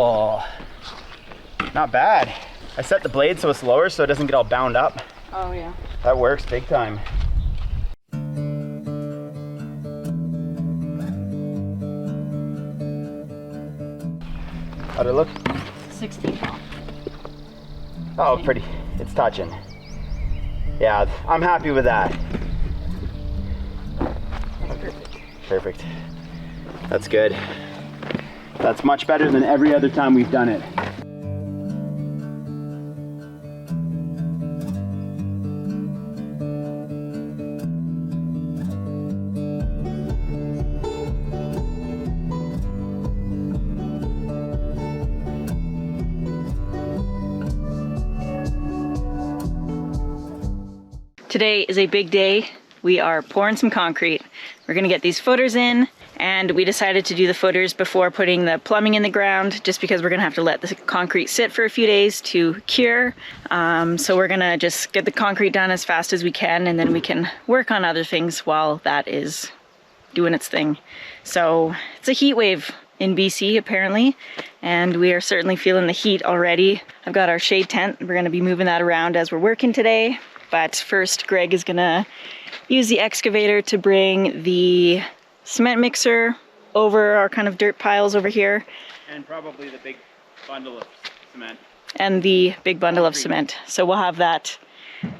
Oh, not bad. I set the blade so it's lower so it doesn't get all bound up. Oh yeah. That works big time. How'd it look? 16 pounds. Oh, pretty. It's touching. Yeah, I'm happy with that. That's perfect. Perfect. That's good. That's much better than every other time we've done it. Today is a big day. We are pouring some concrete. We're gonna get these footers in, and we decided to do the footers before putting the plumbing in the ground, just because we're gonna have to let the concrete sit for a few days to cure. So we're gonna just get the concrete done as fast as we can, and then we can work on other things while that is doing its thing. So it's a heat wave in BC apparently, and we are certainly feeling the heat already. I've got our shade tent. We're gonna be moving that around as we're working today. But first, Greg is gonna use the excavator to bring the cement mixer over our kind of dirt piles over here. And probably the big bundle of cement. And the big bundle of cement. So we'll have that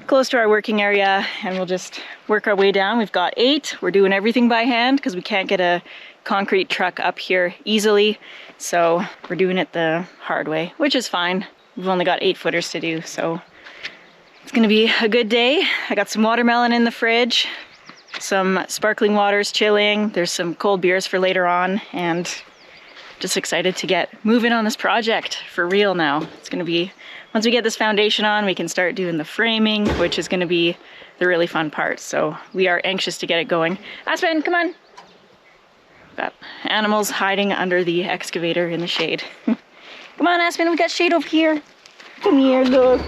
close to our working area, and we'll just work our way down. We've got 8. We're doing everything by hand because we can't get a concrete truck up here easily. So we're doing it the hard way, which is fine. We've only got 8 footers to do, so it's gonna be a good day. I got some watermelon in the fridge, some sparkling waters chilling. There's some cold beers for later on, and just excited to get moving on this project for real now. It's gonna be, once we get this foundation on, we can start doing the framing, which is gonna be the really fun part. So we are anxious to get it going. Aspen, come on. Got animals hiding under the excavator in the shade. Come on, Aspen, we got shade over here. Come here, look.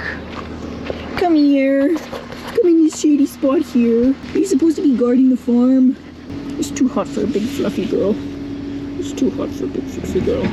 Come here. Come in this shady spot here. Are you supposed to be guarding the farm? It's too hot for a big fluffy girl. It's too hot for a big fluffy girl.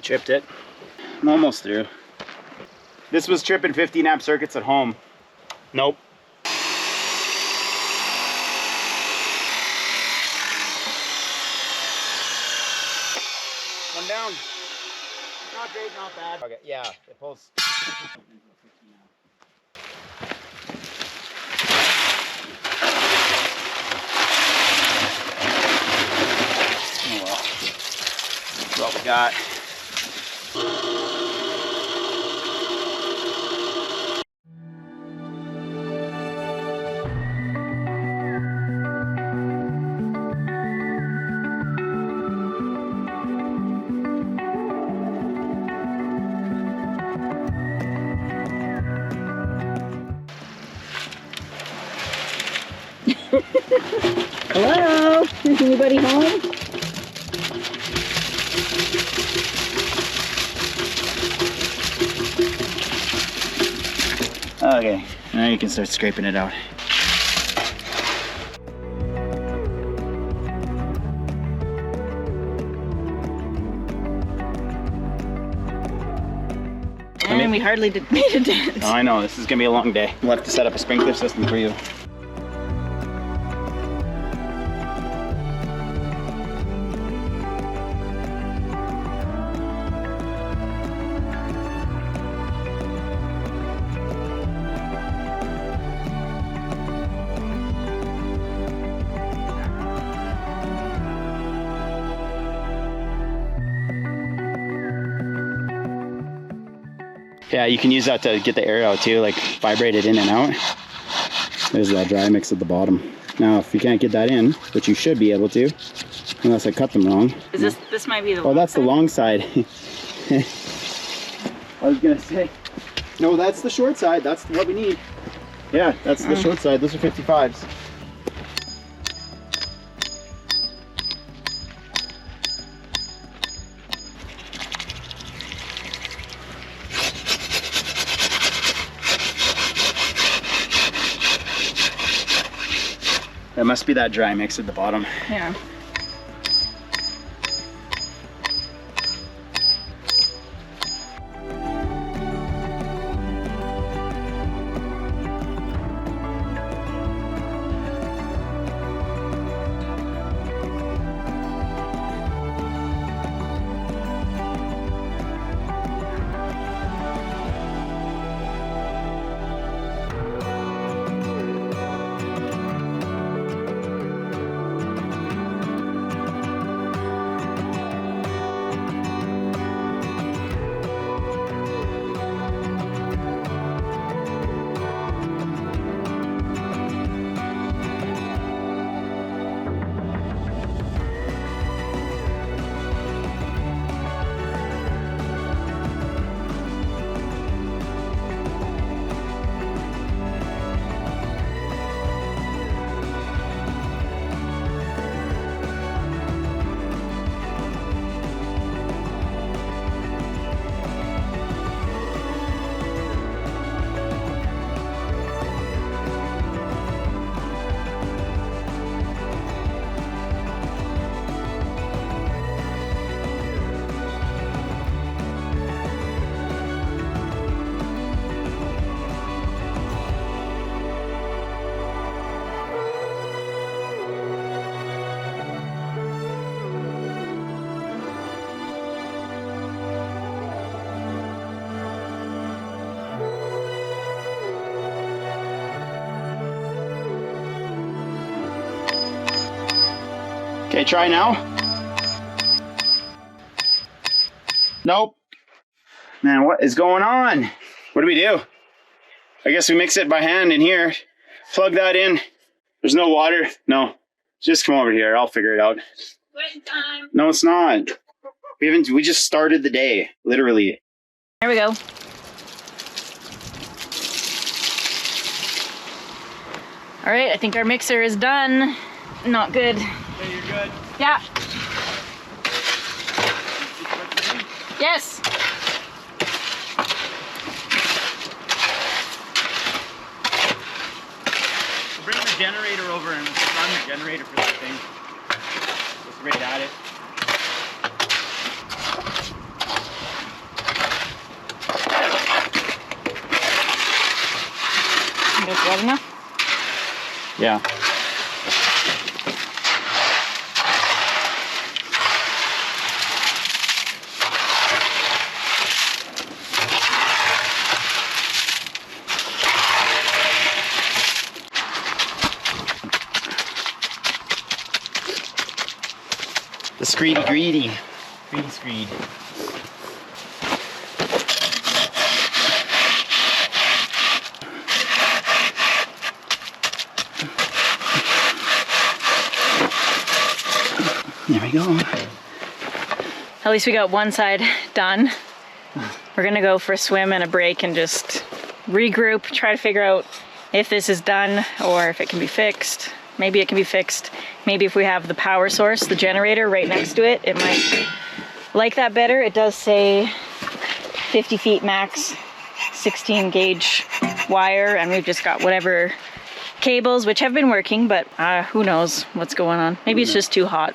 Tripped it. I'm almost through. This was tripping 15 amp circuits at home. Nope. One down. Not great, not bad. Okay, yeah, it pulls. Oh well. That's what we got. Hello? Is anybody home? Okay, now you can start scraping it out. we hardly made a dent. Oh, I know, this is gonna be a long day. We'll have to set up a sprinkler system for you. Yeah, you can use that to get the air out too, like vibrate it in and out. There's that dry mix at the bottom. Now, if you can't get that in, which you should be able to, unless I cut them wrong. Is this might be the Oh, that's the long side. I was gonna say, no, that's the short side. That's what we need. Yeah, that's the short side. Those are 55s. That must be that dry mix at the bottom. Yeah. Okay, try now. Nope. Man, what is going on? What do we do? I guess we mix it by hand in here. Plug that in. There's no water. No. Just come over here. I'll figure it out. Waiting time. No, it's not. We just started the day, literally. There we go. All right, I think our mixer is done. Not good. Okay, you're good. Yeah. Yes. Bring the generator over and run the generator for that thing. Just right at it. That's wet enough? Yeah. The screedy greedy. Greedy screed. There we go. At least we got one side done. We're gonna go for a swim and a break and just regroup, try to figure out if this is done or if it can be fixed. Maybe it can be fixed. Maybe if we have the power source, the generator right next to it, it might like that better. It does say 50 feet max, 16 gauge wire, and we've just got whatever cables, which have been working, but who knows what's going on. Maybe it's just too hot.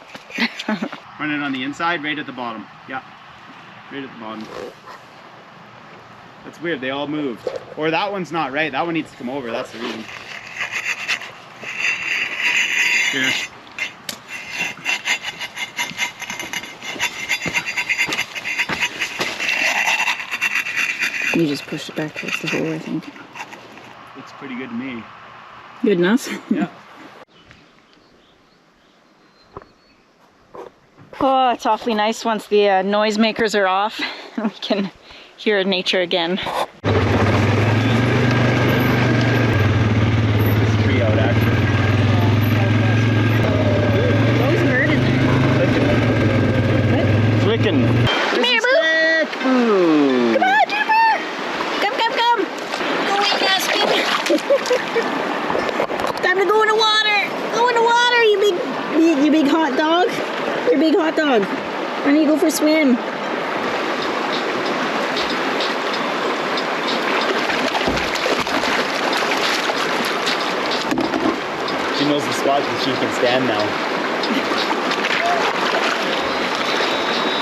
Run it on the inside, right at the bottom. Yeah, right at the bottom. That's weird, they all moved. Or that one's not right, that one needs to come over, that's the reason. Here. You just pushed it back towards the hole, I think. Looks pretty good to me. Good enough? Yeah. Oh, it's awfully nice once the noisemakers are off and we can hear nature again. This tree out actually. There's always a bird in there. It's licking. Come here, Boo! Boo! Come on, Jumper! Come, come, come! Go in, Aspen! Time to go in the water! Go in the water, you big hot dog! You big hot dog! Why don't you go for a swim? She knows the spot that she can stand now.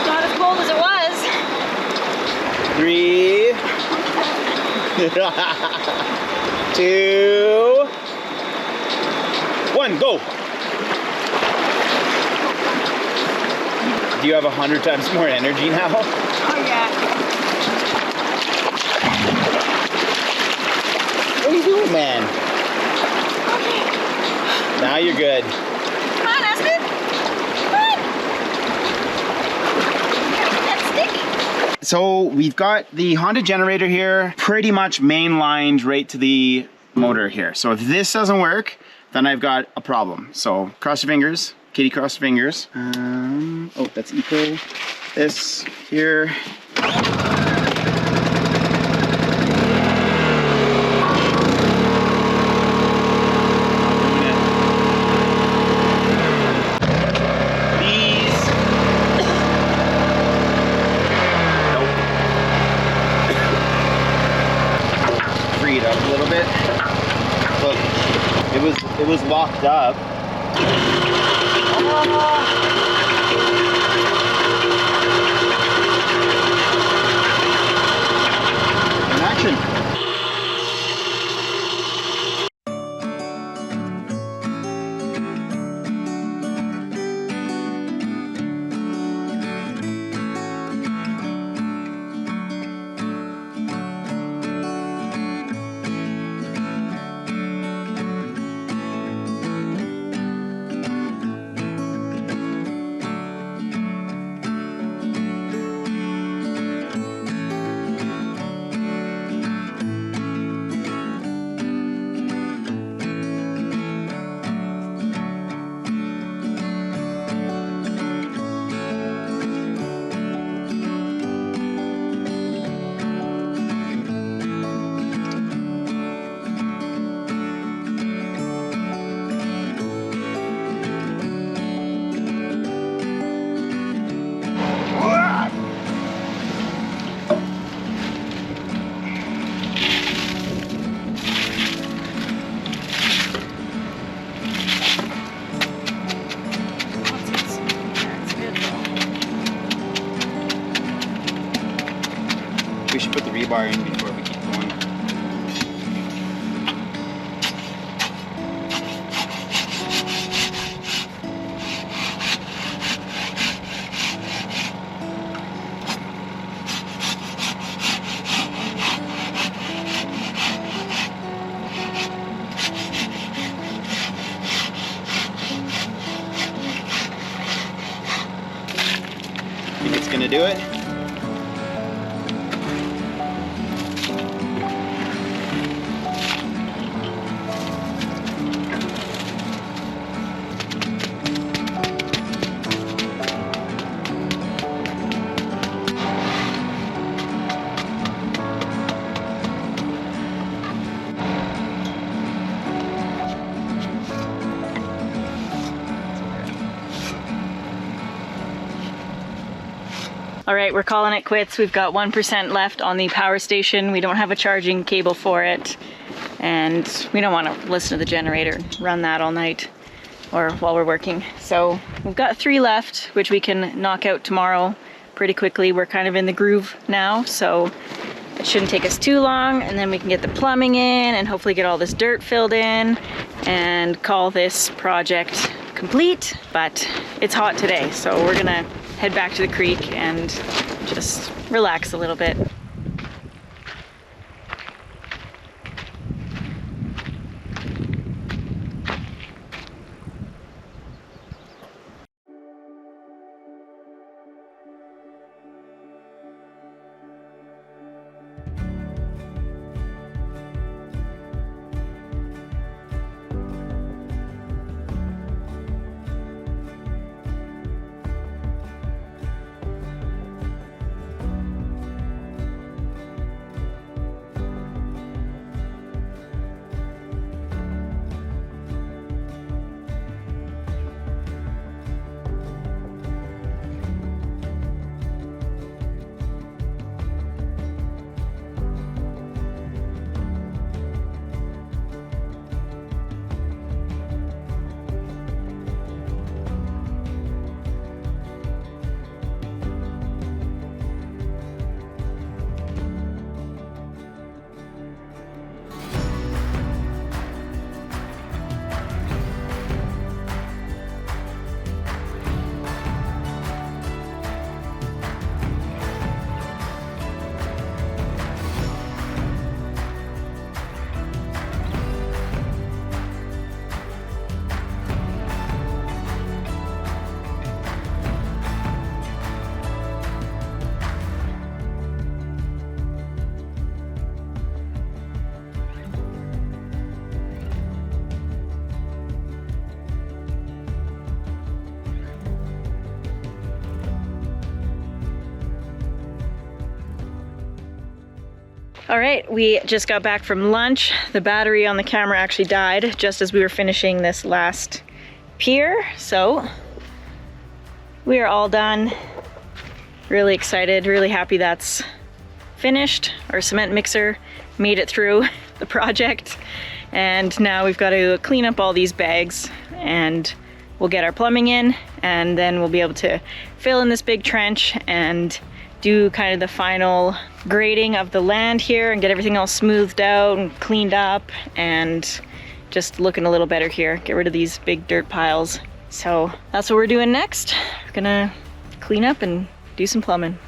Not as cold as it was. 3, 2, 1, go! Do you have 100 times more energy now? Oh yeah. What are you doing, man? Okay. Now you're good. Come on, Aspen. Come on. That stick. So we've got the Honda generator here pretty much mainlined right to the motor here. So if this doesn't work, then I've got a problem. So cross your fingers. Kitty, cross your fingers. Oh, that's equal. This here. These. Nope. Free it up a little bit. Look, it was locked up. In action. We should put the rebar in before we keep going. Think it's gonna do it? All right, we're calling it quits. We've got 1% left on the power station. We don't have a charging cable for it. And we don't want to listen to the generator and run that all night or while we're working. So we've got 3 left, which we can knock out tomorrow pretty quickly. We're kind of in the groove now, so It shouldn't take us too long, and then we can get the plumbing in and hopefully get all this dirt filled in and call this project complete. But it's hot today, so we're gonna head back to the creek and just relax a little bit. All right, we just got back from lunch. The battery on the camera actually died just as we were finishing this last pier. So we are all done. Really excited, really happy that's finished. Our cement mixer made it through the project. And now we've got to clean up all these bags and we'll get our plumbing in, and then we'll be able to fill in this big trench and do kind of the final grading of the land here and get everything all smoothed out and cleaned up and just looking a little better here. Get rid of these big dirt piles. So that's what we're doing next. We're gonna clean up and do some plumbing.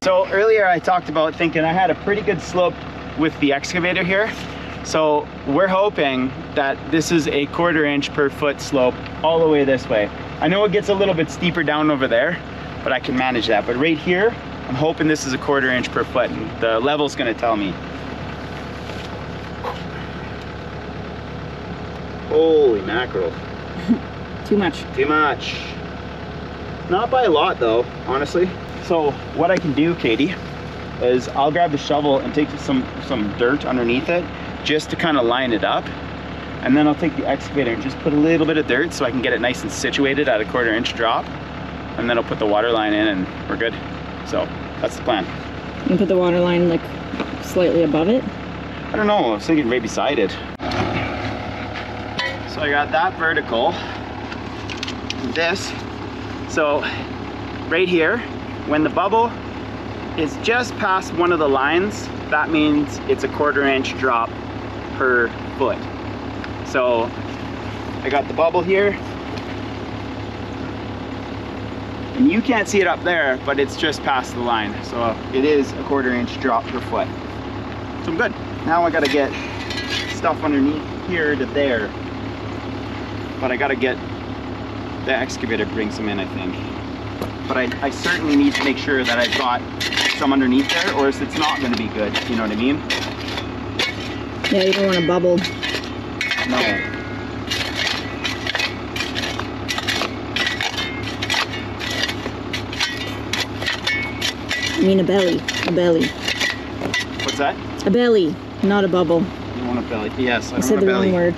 So earlier I talked about thinking I had a pretty good slope with the excavator here. So we're hoping that this is a 1/4 inch per foot slope all the way this way. I know it gets a little bit steeper down over there, but I can manage that. But right here, I'm hoping this is a 1/4 inch per foot, and the level's gonna tell me. Holy mackerel. Too much. Too much. Not by a lot though, honestly. So what I can do, Katie, is I'll grab the shovel and take some dirt underneath it just to kind of line it up. And then I'll take the excavator and just put a little bit of dirt so I can get it nice and situated at a 1/4 inch drop. And then I'll put the water line in and we're good. So that's the plan. And put the water line like slightly above it? I don't know, I was thinking right beside it. So I got that vertical, this. So right here, when the bubble is just past one of the lines, that means it's a 1/4 inch drop per foot. So I got the bubble here, and you can't see it up there, but it's just past the line. So it is a 1/4 inch drop per foot. So I'm good. Now I gotta get stuff underneath here to there. But I gotta get the excavator to bring some in, I think. But I certainly need to make sure that I've got some underneath there, or else it's not gonna be good, you know what I mean? Yeah, you don't want to bubble. No. I mean a belly. A belly. What's that? A belly, not a bubble. You want a belly? Yes, I I said want a the belly. wrong word.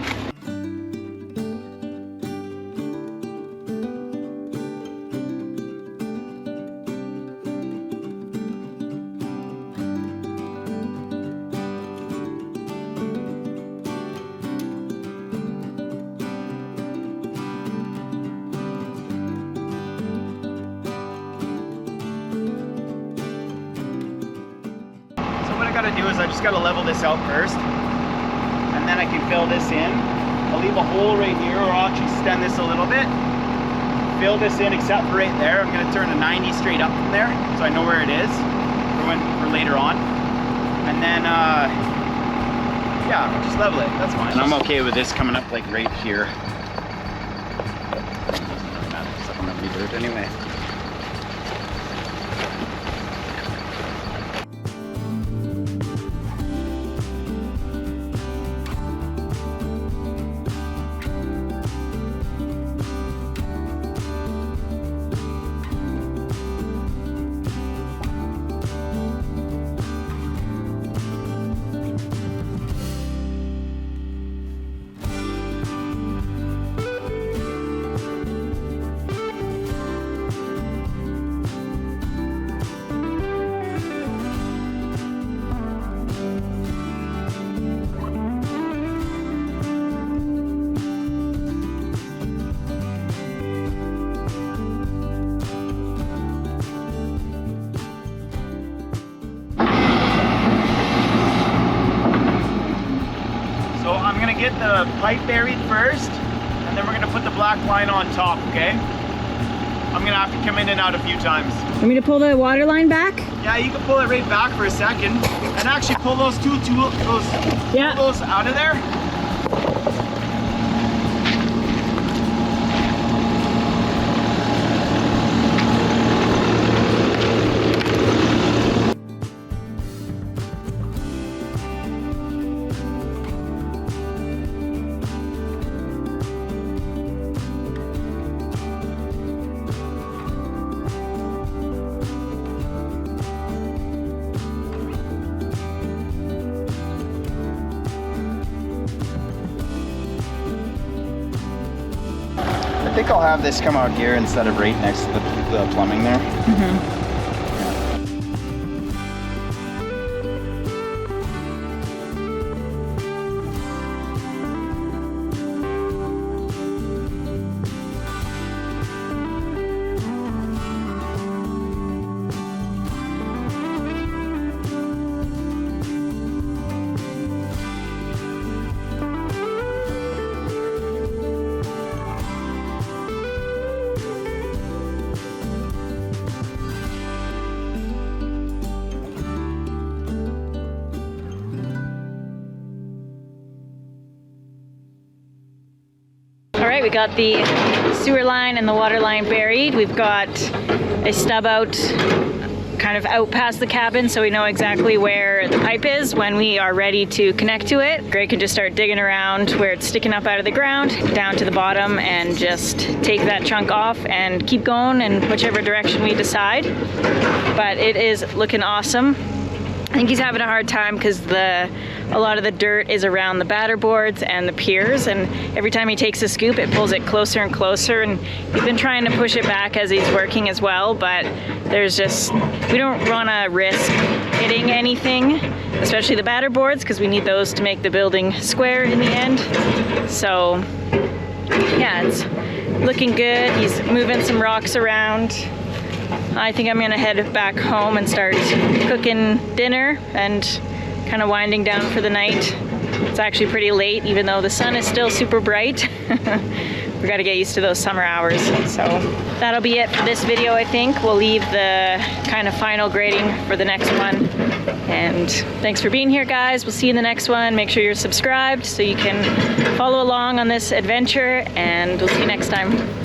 Do is I just got to level this out first, and then I can fill this in. I'll leave a hole right here, or I'll actually extend this a little bit, fill this in except for right there. I'm going to turn a 90 straight up from there so I know where it is for later on, and then yeah, just level it. That's fine. And I'm okay with this coming up like right here. Doesn't matter, it's not going to be dirt anyway. Get the pipe buried first, and then we're gonna put the black line on top, okay? I'm gonna have to come in and out a few times. Want me to pull the water line back? Yeah, you can pull it right back for a second, and actually pull those pull those out of there. I think I'll have this come out here instead of right next to the plumbing there. Mm-hmm. We got the sewer line and the water line buried. We've got a stub out kind of out past the cabin so we know exactly where the pipe is when we are ready to connect to it. Greg can just start digging around where it's sticking up out of the ground down to the bottom and just take that chunk off and keep going in whichever direction we decide. But it is looking awesome. I think he's having a hard time because a lot of the dirt is around the batter boards and the piers, and every time he takes a scoop it pulls it closer and closer, and we've been trying to push it back as he's working as well, but there's just, we don't want to risk hitting anything especially the batter boards, because we need those to make the building square in the end. So yeah, it's looking good. He's moving some rocks around. I think I'm gonna head back home and start cooking dinner and kind of winding down for the night. It's actually pretty late, even though the sun is still super bright. We got to get used to those summer hours. So that'll be it for this video, I think. We'll leave the kind of final grading for the next one. And thanks for being here, guys. We'll see you in the next one. Make sure you're subscribed so you can follow along on this adventure, and we'll see you next time.